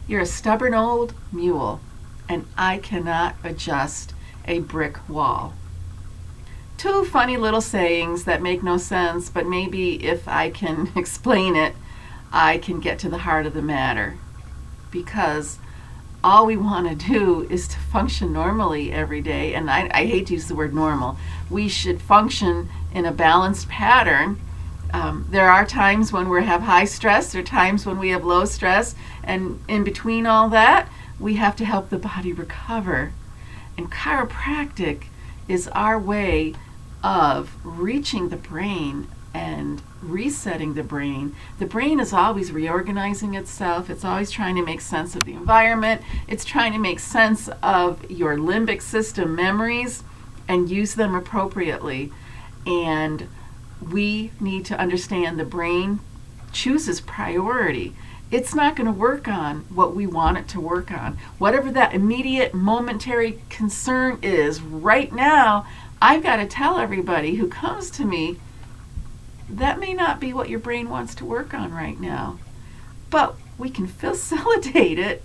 You're a stubborn old mule, and I cannot adjust a brick wall. Two funny little sayings that make no sense, but maybe if I can explain it, I can get to the heart of the matter. Because all we want to do is to function normally every day, and I hate to use the word normal. We should function in a balanced pattern. There are times when we have high stress, there are times when we have low stress, and in between all that, we have to help the body recover. And chiropractic is our way of reaching the brain and resetting the brain. The brain is always reorganizing itself. It's always trying to make sense of the environment. It's trying to make sense of your limbic system memories and use them appropriately. And we need to understand the brain chooses priority. It's not going to work on what we want it to work on. Whatever that immediate momentary concern is right now, I've got to tell everybody who comes to me, that may not be what your brain wants to work on right now. But we can facilitate it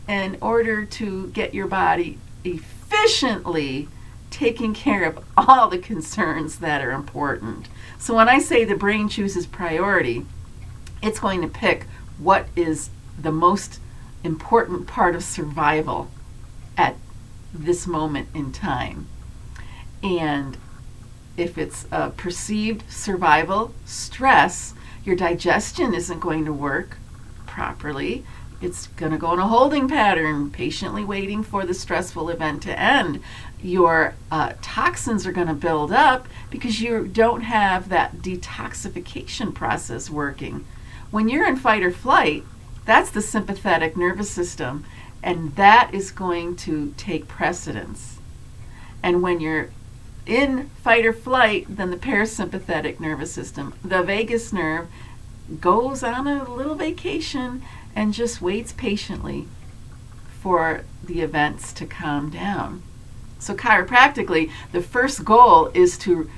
in order to get your body efficiently taking care of all the concerns that are important. So when I say the brain chooses priority, it's going to pick what is the most important part of survival at this moment in time. And if it's a perceived survival stress, your digestion isn't going to work properly. It's going to go in a holding pattern, patiently waiting for the stressful event to end. Your toxins are going to build up because you don't have that detoxification process working. When you're in fight or flight, that's the sympathetic nervous system, and that is going to take precedence. And when you're in fight or flight, then the parasympathetic nervous system, the vagus nerve, goes on a little vacation and just waits patiently for the events to calm down. So chiropractically, the first goal is to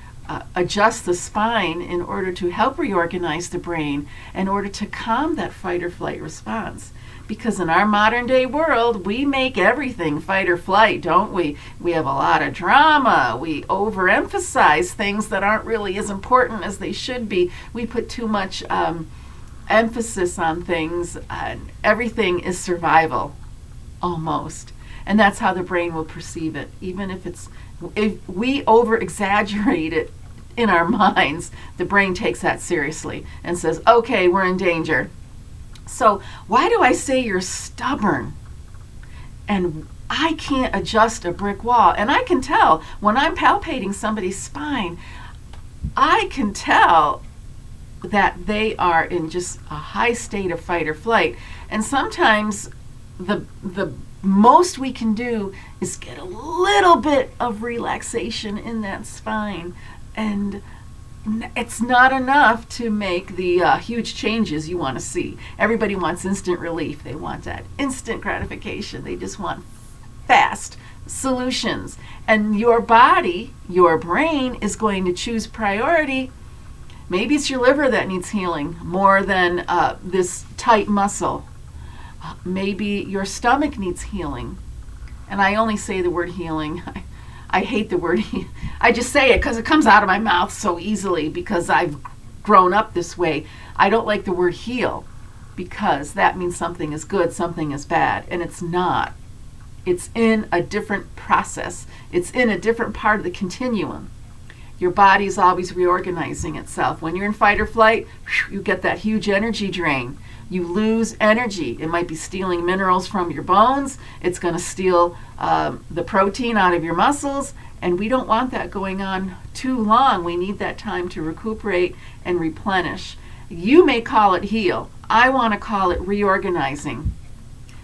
adjust the spine in order to help reorganize the brain, in order to calm that fight or flight response. Because in our modern day world, we make everything fight or flight, don't we? We have a lot of drama. We overemphasize things that aren't really as important as they should be. We put too much emphasis on things, and everything is survival, almost. And that's how the brain will perceive it. Even if we over-exaggerate it in our minds, the brain takes that seriously and says, okay, we're in danger. So why do I say you're stubborn and I can't adjust a brick wall? And I can tell when I'm palpating somebody's spine, I can tell that they are in just a high state of fight or flight. And sometimes the most we can do is get a little bit of relaxation in that spine. And it's not enough to make the huge changes you want to see. Everybody wants instant relief. They want that instant gratification. They just want fast solutions. And your body, your brain, is going to choose priority. Maybe it's your liver that needs healing more than this tight muscle. Maybe your stomach needs healing. And I only say the word healing. I hate the word I just say it because it comes out of my mouth so easily because I've grown up this way. I don't like the word heal because that means something is good, something is bad, and it's not. It's in a different process. It's in a different part of the continuum. Your body is always reorganizing itself. When you're in fight or flight, you get that huge energy drain. You lose energy. It might be stealing minerals from your bones. It's going to steal the protein out of your muscles. And we don't want that going on too long. We need that time to recuperate and replenish. You may call it heal. I want to call it reorganizing,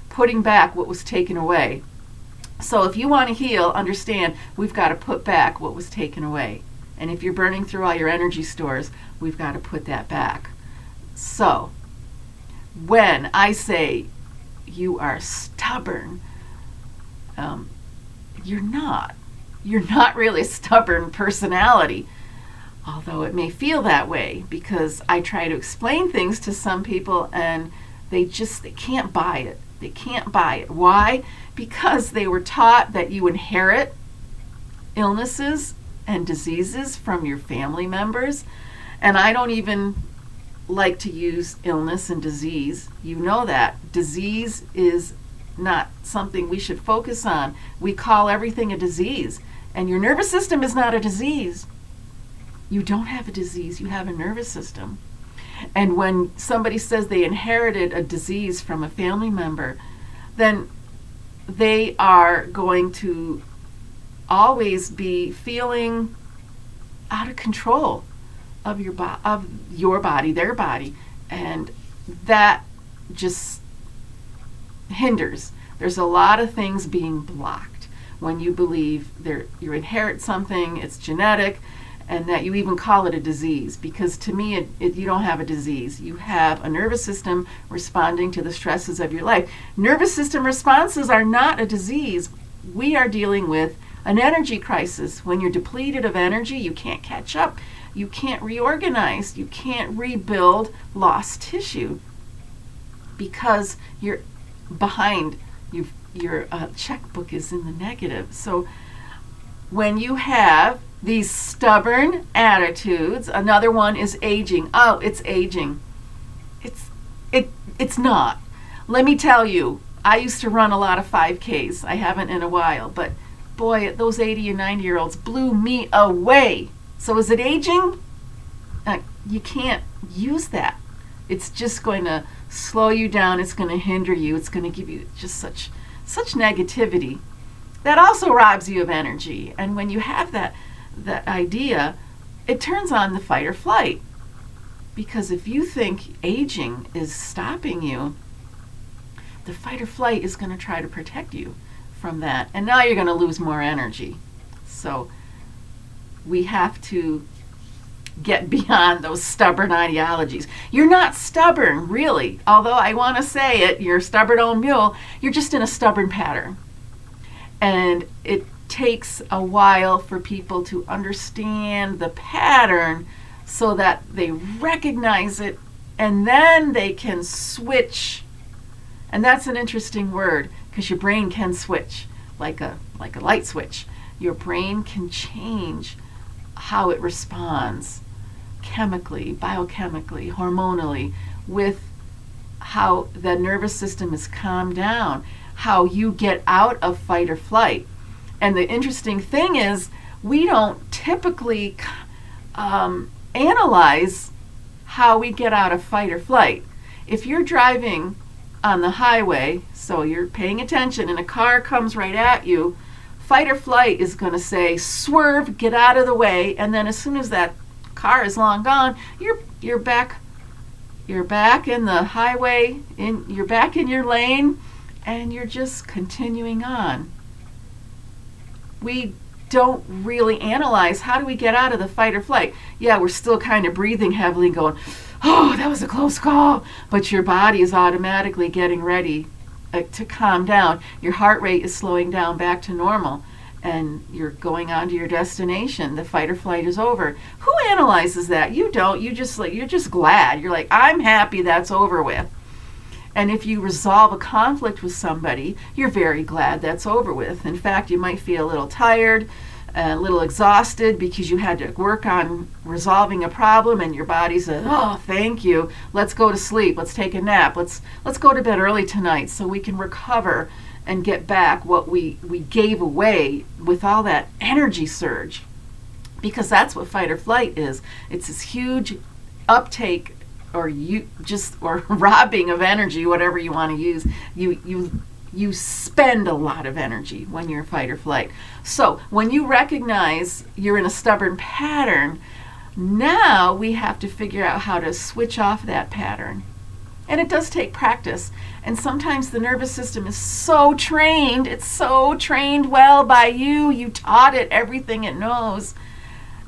putting back what was taken away. So if you want to heal, understand we've got to put back what was taken away. And if you're burning through all your energy stores, we've got to put that back. So when I say you are stubborn, you're not. You're not really a stubborn personality, although it may feel that way because I try to explain things to some people and They can't buy it. They can't buy it. Why? Because they were taught that you inherit illnesses and diseases from your family members. And I don't even like to use illness and disease. You know that. Disease is not something we should focus on. We call everything a disease. And your nervous system is not a disease. You don't have a disease. You have a nervous system. And when somebody says they inherited a disease from a family member, then they are going to always be feeling out of control of your body, their body, and that just hinders. There's a lot of things being blocked when you believe you inherit something, it's genetic, and that you even call it a disease. Because to me, you don't have a disease. You have a nervous system responding to the stresses of your life. Nervous system responses are not a disease. We are dealing with an energy crisis. When you're depleted of energy, you can't catch up. You can't reorganize. You can't rebuild lost tissue because you're behind. Your checkbook is in the negative. So when you have these stubborn attitudes, another one is aging. Oh, it's aging. It's not. Let me tell you, I used to run a lot of 5Ks. I haven't in a while, but boy, those 80 and 90-year-olds blew me away. So is it aging? You can't use that. It's just going to slow you down. It's going to hinder you. It's going to give you just such negativity. That also robs you of energy. And when you have that idea, it turns on the fight or flight. Because if you think aging is stopping you, the fight or flight is going to try to protect you from that. And now you're going to lose more energy. So we have to get beyond those stubborn ideologies. You're not stubborn, really. Although I want to say it, you're a stubborn old mule. You're just in a stubborn pattern. And it takes a while for people to understand the pattern so that they recognize it, and then they can switch. And that's an interesting word, because your brain can switch like a light switch. Your brain can change how it responds chemically, biochemically, hormonally, with how the nervous system is calmed down, how you get out of fight or flight. And the interesting thing is, we don't typically analyze how we get out of fight or flight. If you're driving on the highway, so you're paying attention, and a car comes right at you, fight or flight is going to say, swerve, get out of the way, and then as soon as that car is long gone, you're back in the highway, you're back in your lane, and you're just continuing on. We don't really analyze, how do we get out of the fight or flight? Yeah, we're still kind of breathing heavily, going, oh, that was a close call, but your body is automatically getting ready to calm down. Your heart rate is slowing down back to normal, and you're going on to your destination. The fight or flight is over. Who analyzes that? You don't. You're just glad. You're like, I'm happy that's over with. And if you resolve a conflict with somebody, you're very glad that's over with. In fact, you might feel a little tired, a little exhausted because you had to work on resolving a problem, and your body says, oh, thank you. Let's go to sleep. Let's take a nap. Let's go to bed early tonight so we can recover and get back what we gave away with all that energy surge. Because that's what fight or flight is. It's this huge uptake or robbing of energy, whatever you want to use. You spend a lot of energy when you're fight or flight. So when you recognize you're in a stubborn pattern, now we have to figure out how to switch off that pattern. And it does take practice. And sometimes the nervous system is so trained, it's so trained well by you, you taught it everything it knows,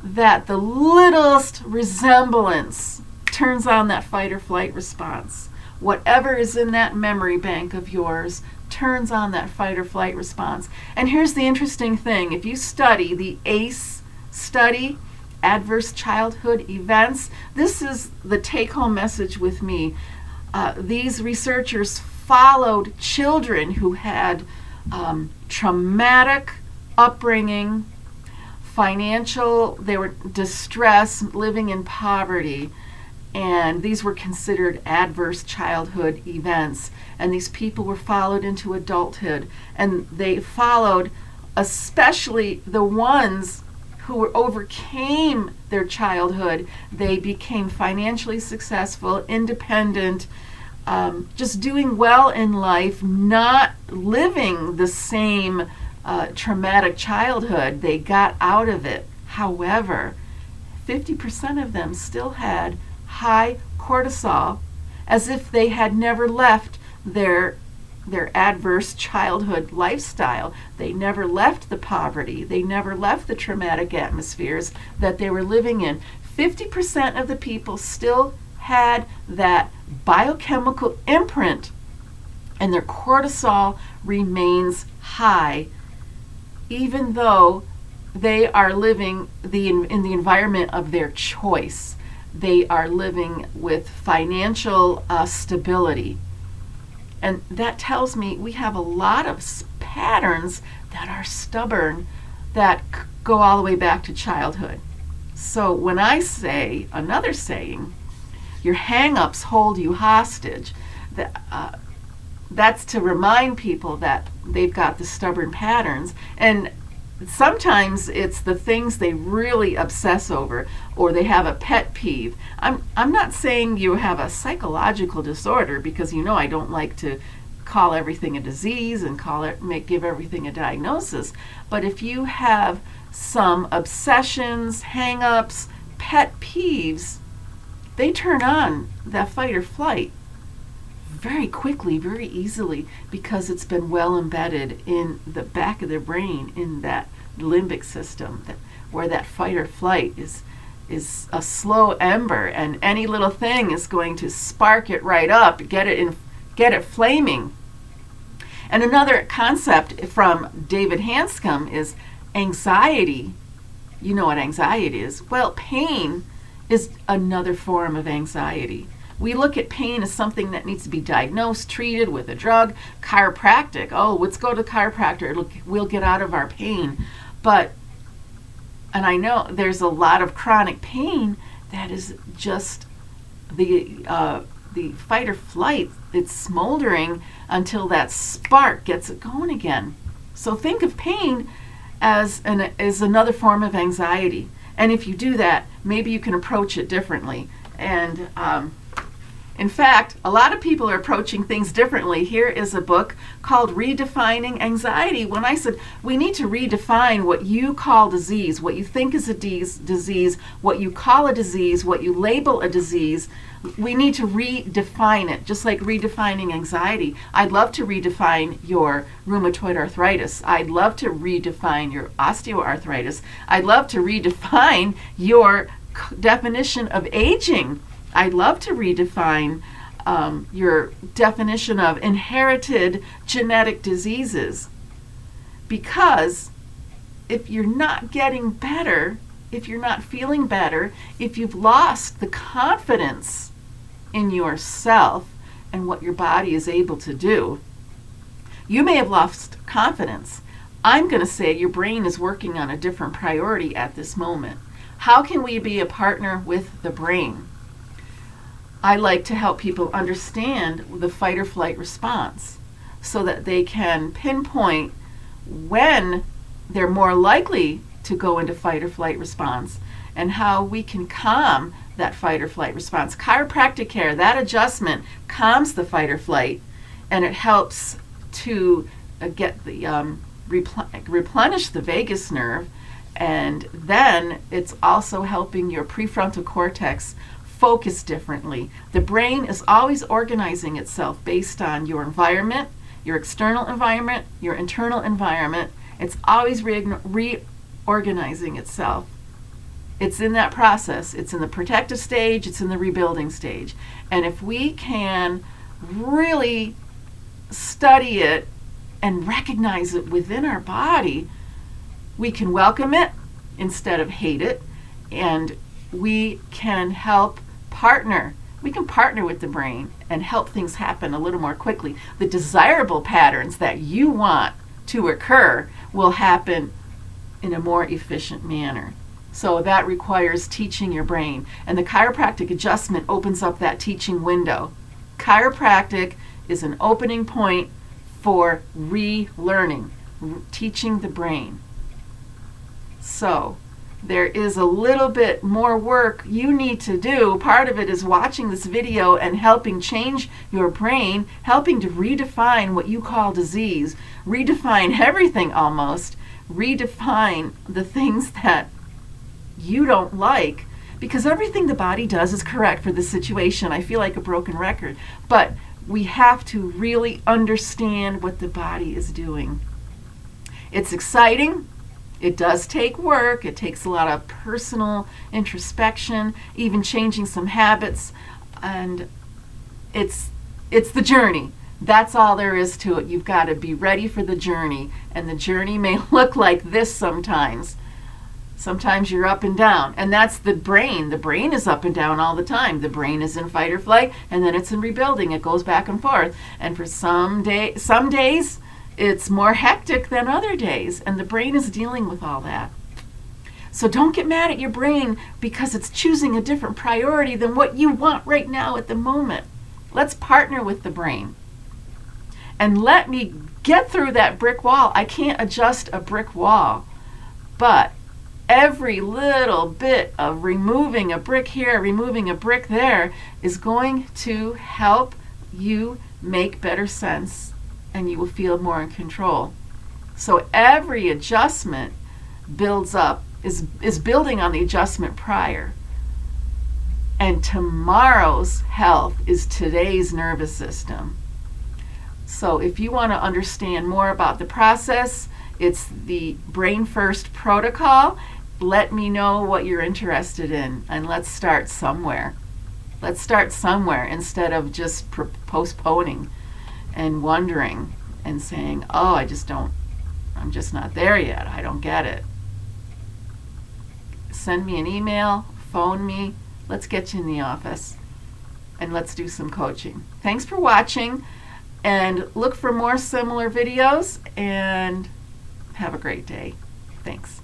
that the littlest resemblance turns on that fight or flight response. Whatever is in that memory bank of yours turns on that fight or flight response. And here's the interesting thing. If you study the ACE study, Adverse Childhood Events, this is the take-home message with me. These researchers followed children who had traumatic upbringing, they were distressed, living in poverty, and these were considered adverse childhood events. And these people were followed into adulthood, and they followed especially the ones who overcame their childhood. They became financially successful, independent, just doing well in life, not living the same traumatic childhood. They got out of it. However, 50% of them still had high cortisol, as if they had never left their adverse childhood lifestyle. They never left the poverty. They never left the traumatic atmospheres that they were living in. 50% of the people still had that biochemical imprint, and their cortisol remains high, even though they are living in the environment of their choice. They are living with financial stability. And that tells me we have a lot of patterns that are stubborn, that go all the way back to childhood. So when I say another saying, your hang-ups hold you hostage, that's to remind people that they've got the stubborn patterns. And sometimes it's the things they really obsess over, or they have a pet peeve. I'm not saying you have a psychological disorder, because I don't like to call everything a disease and give everything a diagnosis. But if you have some obsessions, hang-ups, pet peeves, they turn on that fight or flight very quickly, very easily, because it's been well embedded in the back of their brain, in that limbic system, where that fight or flight is a slow ember, and any little thing is going to spark it right up, get it flaming. And another concept from David Hanscom is anxiety. You know what anxiety is? Well, pain is another form of anxiety. We look at pain as something that needs to be diagnosed, treated with a drug. Chiropractic, let's go to chiropractor, we'll get out of our pain. And I know there's a lot of chronic pain that is just the fight or flight. It's smoldering until that spark gets it going again. So think of pain as another form of anxiety. And if you do that, maybe you can approach it differently. And in fact, a lot of people are approaching things differently. Here is a book called Redefining Anxiety. When I said we need to redefine what you call disease, what you think is a disease, what you call a disease, what you label a disease, we need to redefine it, just like redefining anxiety. I'd love to redefine your rheumatoid arthritis. I'd love to redefine your osteoarthritis. I'd love to redefine your definition of aging. I'd love to redefine your definition of inherited genetic diseases. Because if you're not getting better, if you're not feeling better, if you've lost the confidence in yourself and what your body is able to do, you may have lost confidence. I'm going to say your brain is working on a different priority at this moment. How can we be a partner with the brain? I like to help people understand the fight or flight response so that they can pinpoint when they're more likely to go into fight or flight response, and how we can calm that fight or flight response. Chiropractic care, that adjustment calms the fight or flight, and it helps to get the replenish the vagus nerve, and then it's also helping your prefrontal cortex focus differently. The brain is always organizing itself based on your environment, your external environment, your internal environment. It's always reorganizing itself. It's in that process. It's in the protective stage, it's in the rebuilding stage. And if we can really study it and recognize it within our body, we can welcome it instead of hate it, and we can help partner. We can partner with the brain and help things happen a little more quickly. The desirable patterns that you want to occur will happen in a more efficient manner. So that requires teaching your brain. And the chiropractic adjustment opens up that teaching window. Chiropractic is an opening point for relearning, teaching the brain. So there is a little bit more work you need to do. Part of it is watching this video and helping change your brain, helping to redefine what you call disease, redefine everything almost, redefine the things that you don't like, because everything the body does is correct for the situation. I feel like a broken record, but we have to really understand what the body is doing. It's exciting. It does take work. It takes a lot of personal introspection, even changing some habits, and it's the journey. That's all there is to it. You've got to be ready for the journey, and the journey may look like this sometimes. Sometimes you're up and down, and that's the brain. The brain is up and down all the time. The brain is in fight or flight, and then it's in rebuilding. It goes back and forth. And for some days, it's more hectic than other days, and the brain is dealing with all that. So don't get mad at your brain because it's choosing a different priority than what you want right now at the moment. Let's partner with the brain. And let me get through that brick wall. I can't adjust a brick wall, but every little bit of removing a brick here, removing a brick there is going to help you make better sense, and you will feel more in control. So every adjustment builds up, is building on the adjustment prior. And tomorrow's health is today's nervous system. So if you want to understand more about the process, it's the Brain First protocol. Let me know what you're interested in, and let's start somewhere. Let's start somewhere instead of just postponing and wondering and saying, oh, I'm just not there yet. I don't get it. Send me an email, phone me. Let's get you in the office, and let's do some coaching. Thanks for watching, and look for more similar videos, and have a great day. Thanks.